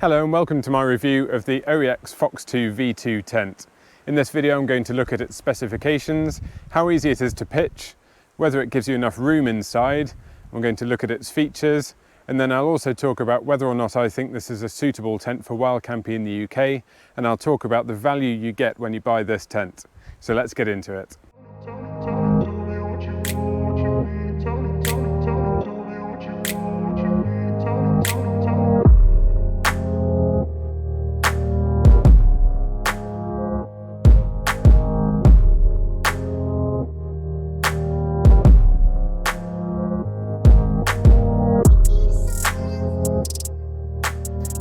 Hello and welcome to my review of the OEX Phoxx II V2 tent. In this video I'm going to look at its specifications, how easy it is to pitch, whether it gives you enough room inside. I'm going to look at its features, and then I'll also talk about whether or not I think this is a suitable tent for wild camping in the UK, and I'll talk about the value you get when you buy this tent. So let's get into it.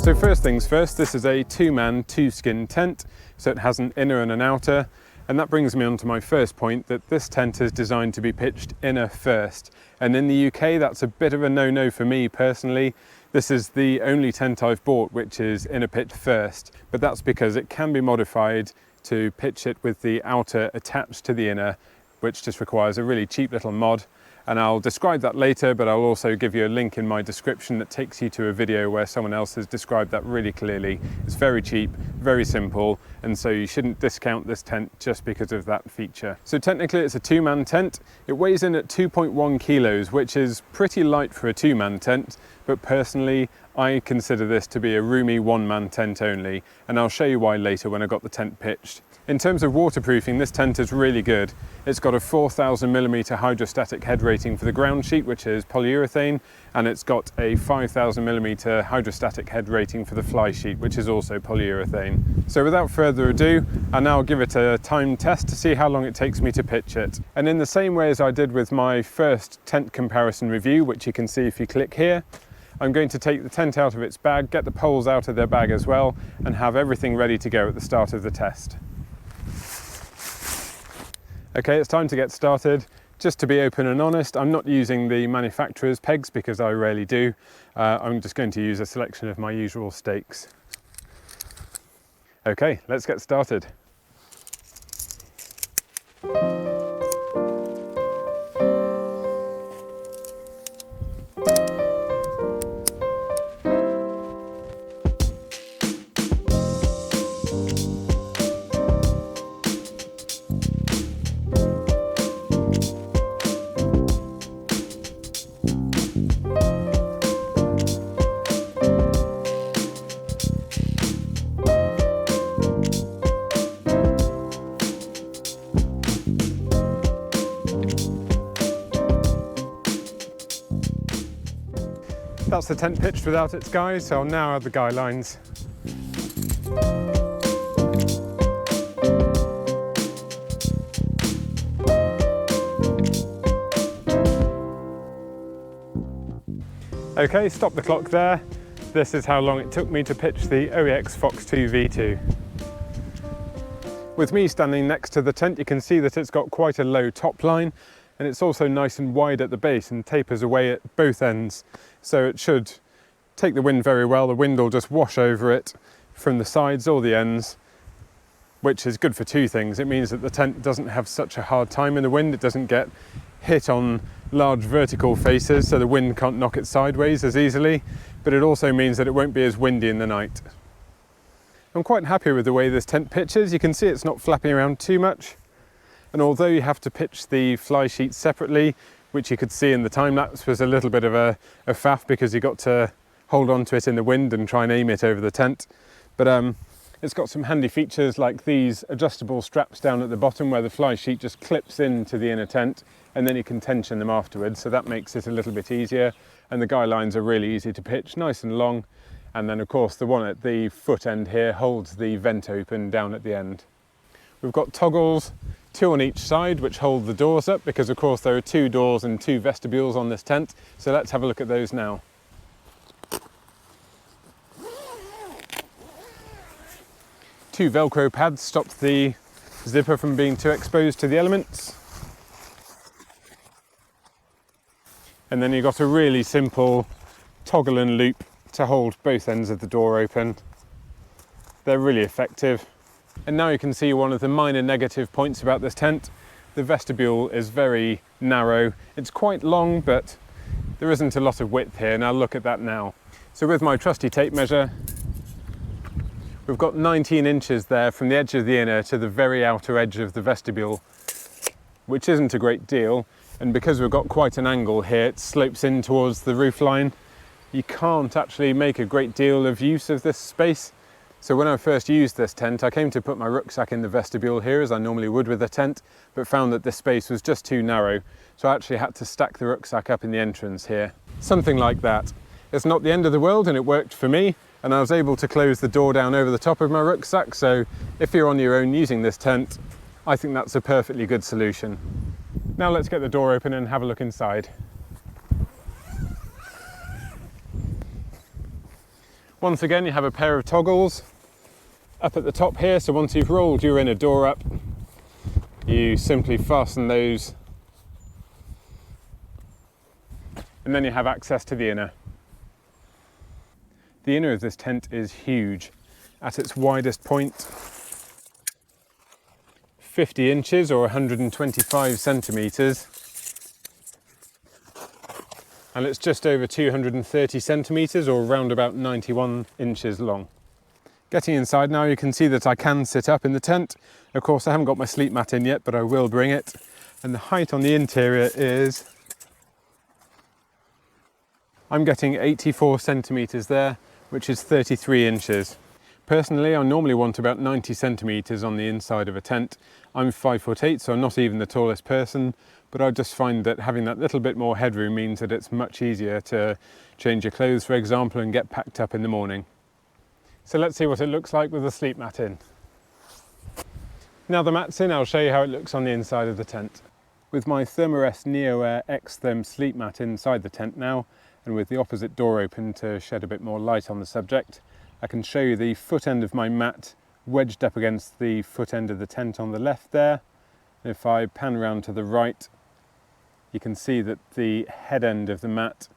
So first things first, this is a two-man, two-skin tent, so it has an inner and an outer, and that brings me on to my first point, that this tent is designed to be pitched inner first. And in the UK, that's a bit of a no-no for me personally. This is the only tent I've bought which is inner pitch first, but that's because it can be modified to pitch it with the outer attached to the inner, which just requires a really cheap little mod. And I'll describe that later, but I'll also give you a link in my description that takes you to a video where someone else has described that really clearly. It's very cheap, very simple, and so you shouldn't discount this tent just because of that feature. So technically it's a two-man tent. It weighs in at 2.1 kilos, which is pretty light for a two-man tent, but personally I consider this to be a roomy one-man tent only, and I'll show you why later when I've got the tent pitched. In terms of waterproofing, this tent is really good. It's got a 4,000mm hydrostatic head rating for the ground sheet, which is polyurethane, and it's got a 5,000mm hydrostatic head rating for the fly sheet, which is also polyurethane. So without further ado, I'll now give it a time test to see how long it takes me to pitch it. And in the same way as I did with my first tent comparison review, which you can see if you click here, I'm going to take the tent out of its bag, get the poles out of their bag as well, and have everything ready to go at the start of the test. Okay, it's time to get started. Just to be open and honest, I'm not using the manufacturer's pegs because I rarely do. I'm just going to use a selection of my usual stakes. Okay, let's get started. That's the tent pitched without its guys, so I'll now add the guy lines. Okay, stop the clock there. This is how long it took me to pitch the OEX Phoxx II V2. With me standing next to the tent, you can see that it's got quite a low top line, and it's also nice and wide at the base and tapers away at both ends. So it should take the wind very well. The wind will just wash over it from the sides or the ends, which is good for two things. It means that the tent doesn't have such a hard time in the wind. It doesn't get hit on large vertical faces, so the wind can't knock it sideways as easily, but it also means that it won't be as windy in the night. I'm quite happy with the way this tent pitches. You can see it's not flapping around too much. And although you have to pitch the fly sheet separately, which you could see in the time-lapse was a little bit of a faff because you got to hold on to it in the wind and try and aim it over the tent. But it's got some handy features like these adjustable straps down at the bottom where the fly sheet just clips into the inner tent, and then you can tension them afterwards, so that makes it a little bit easier. And the guy lines are really easy to pitch, nice and long. And then of course the one at the foot end here holds the vent open down at the end. We've got toggles, two on each side, which hold the doors up because of course there are two doors and two vestibules on this tent. So let's have a look at those now. Two Velcro pads stop the zipper from being too exposed to the elements. And then you've got a really simple toggle and loop to hold both ends of the door open. They're really effective. And now you can see one of the minor negative points about this tent. The vestibule is very narrow. It's quite long, but there isn't a lot of width here, and I'll look at that now. So with my trusty tape measure, We've got 19 inches there from the edge of the inner to the very outer edge of the vestibule, which isn't a great deal. And because we've got quite an angle here, it slopes in towards the roof line. You can't actually make a great deal of use of this space. So when I first used this tent, I came to put my rucksack in the vestibule here, as I normally would with a tent, but found that this space was just too narrow. So I actually had to stack the rucksack up in the entrance here. Something like that. It's not the end of the world, and it worked for me. And I was able to close the door down over the top of my rucksack. So if you're on your own using this tent, I think that's a perfectly good solution. Now let's get the door open and have a look inside. Once again, you have a pair of toggles up at the top here. So once you've rolled your inner door up, you simply fasten those, and then you have access to the inner. The inner of this tent is huge. At its widest point, 50 inches or 125 centimetres, and it's just over 230 centimetres or around about 91 inches long. Getting inside now, you can see that I can sit up in the tent. Of course, I haven't got my sleep mat in yet, but I will bring it. And the height on the interior is, I'm getting 84 centimetres there, which is 33 inches. Personally, I normally want about 90 centimetres on the inside of a tent. I'm 5'8", so I'm not even the tallest person, but I just find that having that little bit more headroom means that it's much easier to change your clothes, for example, and get packed up in the morning. So let's see what it looks like with the sleep mat in. Now the mat's in, I'll show you how it looks on the inside of the tent. With my Thermarest Neo Air X-Therm sleep mat inside the tent now, and with the opposite door open to shed a bit more light on the subject, I can show you the foot end of my mat wedged up against the foot end of the tent on the left there. And if I pan around to the right, you can see that the head end of the mat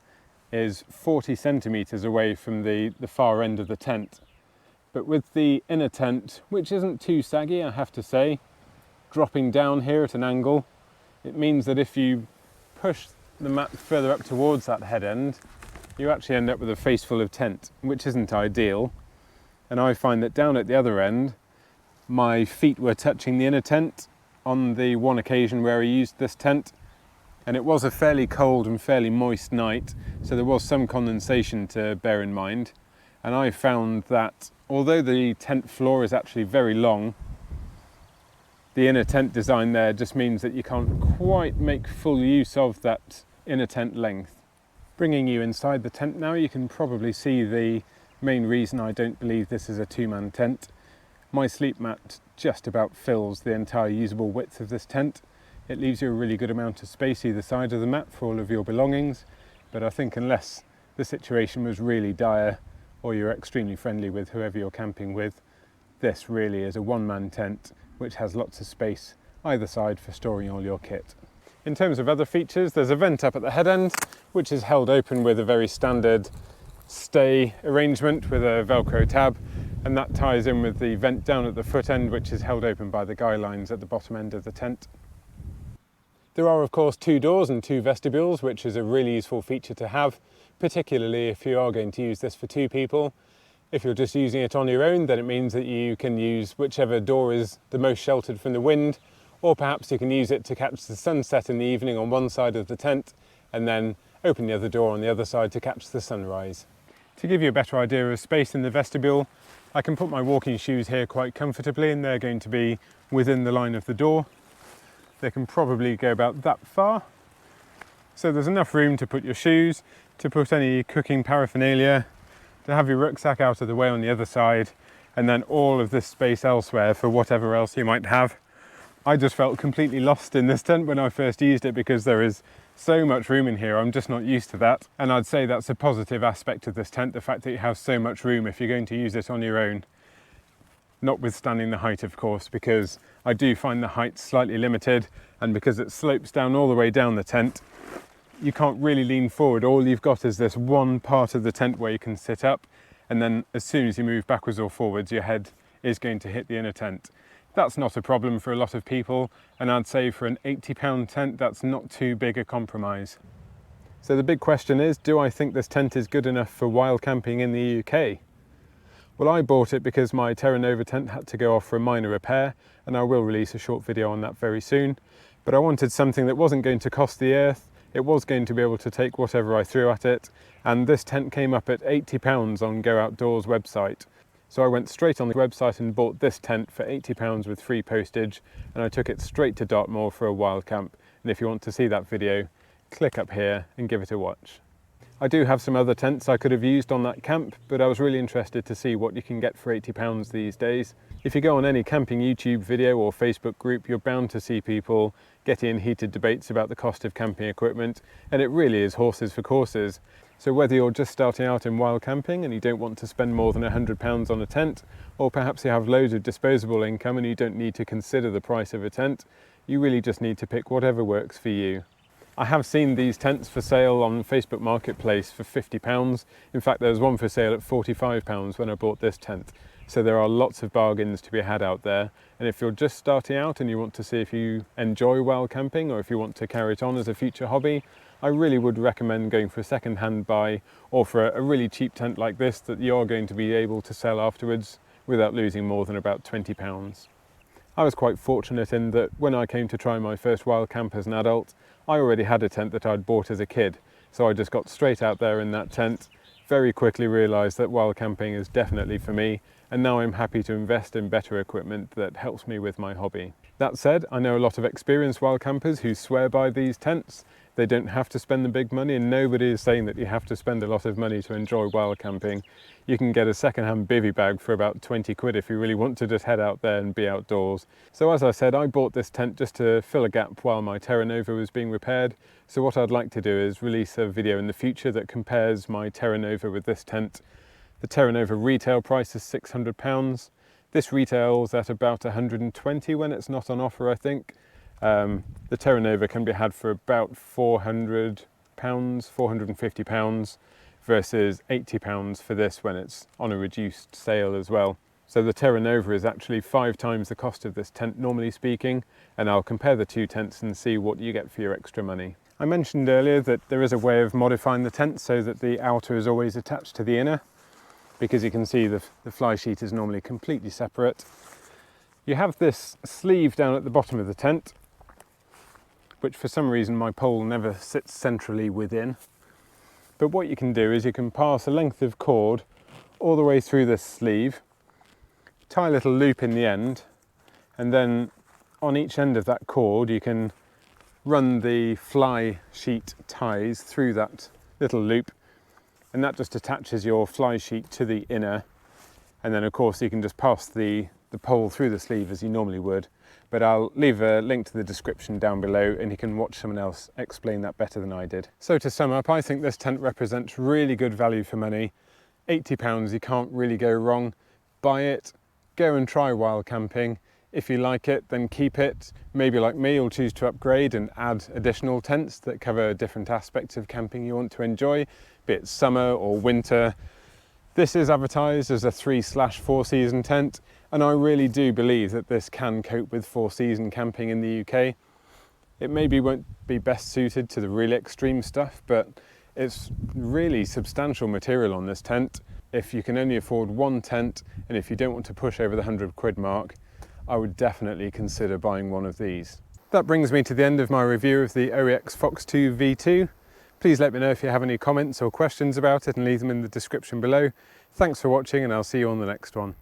is 40 centimetres away from the far end of the tent. But with the inner tent, which isn't too saggy, I have to say, dropping down here at an angle, it means that if you push the mat further up towards that head end, you actually end up with a face full of tent, which isn't ideal. And I find that down at the other end, my feet were touching the inner tent on the one occasion where I used this tent, and it was a fairly cold and fairly moist night, so there was some condensation to bear in mind. And I found that although the tent floor is actually very long, the inner tent design there just means that you can't quite make full use of that inner tent length. Bringing you inside the tent now, you can probably see the main reason I don't believe this is a two-man tent. My sleep mat just about fills the entire usable width of this tent. It leaves you a really good amount of space either side of the mat for all of your belongings, but I think unless the situation was really dire or you're extremely friendly with whoever you're camping with, this really is a one-man tent which has lots of space either side for storing all your kit. In terms of other features, there's a vent up at the head end, which is held open with a very standard stay arrangement with a Velcro tab, and that ties in with the vent down at the foot end, which is held open by the guy lines at the bottom end of the tent. There are of course two doors and two vestibules, which is a really useful feature to have, particularly if you are going to use this for two people. If you're just using it on your own, then it means that you can use whichever door is the most sheltered from the wind, or perhaps you can use it to catch the sunset in the evening on one side of the tent and then open the other door on the other side to catch the sunrise. To give you a better idea of space in the vestibule, I can put my walking shoes here quite comfortably, and they're going to be within the line of the door. They can probably go about that far. So there's enough room to put your shoes, to put any cooking paraphernalia, to have your rucksack out of the way on the other side, and then all of this space elsewhere for whatever else you might have. I just felt completely lost in this tent when I first used it because there is so much room in here. I'm just not used to that. And I'd say that's a positive aspect of this tent, the fact that you have so much room if you're going to use it on your own. Notwithstanding the height, of course, because I do find the height slightly limited, and because it slopes down all the way down the tent, you can't really lean forward. All you've got is this one part of the tent where you can sit up, and then as soon as you move backwards or forwards, your head is going to hit the inner tent. That's not a problem for a lot of people, and I'd say for an £80 tent, that's not too big a compromise. So the big question is, do I think this tent is good enough for wild camping in the UK? Well, I bought it because my Terra Nova tent had to go off for a minor repair, and I will release a short video on that very soon. But I wanted something that wasn't going to cost the earth, it was going to be able to take whatever I threw at it, and this tent came up at £80 on Go Outdoors website. So I went straight on the website and bought this tent for £80 with free postage, and I took it straight to Dartmoor for a wild camp. And if you want to see that video, click up here and give it a watch. I do have some other tents I could have used on that camp, but I was really interested to see what you can get for £80 these days. If you go on any camping YouTube video or Facebook group, you're bound to see people getting in heated debates about the cost of camping equipment, and it really is horses for courses. So whether you're just starting out in wild camping and you don't want to spend more than £100 on a tent, or perhaps you have loads of disposable income and you don't need to consider the price of a tent, you really just need to pick whatever works for you. I have seen these tents for sale on Facebook Marketplace for £50. In fact, there was one for sale at £45 when I bought this tent. So there are lots of bargains to be had out there. And if you're just starting out and you want to see if you enjoy wild camping or if you want to carry it on as a future hobby, I really would recommend going for a second-hand buy or for a really cheap tent like this that you are going to be able to sell afterwards without losing more than about £20. I was quite fortunate in that when I came to try my first wild camp as an adult, I already had a tent that I'd bought as a kid, so I just got straight out there in that tent, very quickly realised that wild camping is definitely for me, and now I'm happy to invest in better equipment that helps me with my hobby. That said, I know a lot of experienced wild campers who swear by these tents. They don't have to spend the big money, and nobody is saying that you have to spend a lot of money to enjoy wild camping. You can get a second-hand bivvy bag for about 20 quid if you really want to just head out there and be outdoors. So as I said, I bought this tent just to fill a gap while my Terra Nova was being repaired. So what I'd like to do is release a video in the future that compares my Terra Nova with this tent. The Terra Nova retail price is £600. This retails at about 120 when it's not on offer, I think. The Terra Nova can be had for about £400, £450 versus £80 for this when it's on a reduced sale as well. So the Terra Nova is actually 5 times the cost of this tent, normally speaking, and I'll compare the two tents and see what you get for your extra money. I mentioned earlier that there is a way of modifying the tent so that the outer is always attached to the inner, because you can see the fly sheet is normally completely separate. You have this sleeve down at the bottom of the tent, which for some reason my pole never sits centrally within. But what you can do is you can pass a length of cord all the way through this sleeve, tie a little loop in the end, and then on each end of that cord you can run the fly sheet ties through that little loop, and that just attaches your fly sheet to the inner, and then of course you can just pass the pole through the sleeve as you normally would. But I'll leave a link to the description down below and you can watch someone else explain that better than I did. So to sum up, I think this tent represents really good value for money. £80, you can't really go wrong. Buy it, go and try wild camping. If you like it, then keep it. Maybe like me, you'll choose to upgrade and add additional tents that cover different aspects of camping you want to enjoy, be it summer or winter. This is advertised as a 3/4 season tent, and I really do believe that this can cope with 4-season camping in the UK. It maybe won't be best suited to the really extreme stuff, but it's really substantial material on this tent. If you can only afford one tent, and if you don't want to push over the 100 quid mark, I would definitely consider buying one of these. That brings me to the end of my review of the OEX Phoxx II V2. Please let me know if you have any comments or questions about it and leave them in the description below. Thanks for watching, and I'll see you on the next one.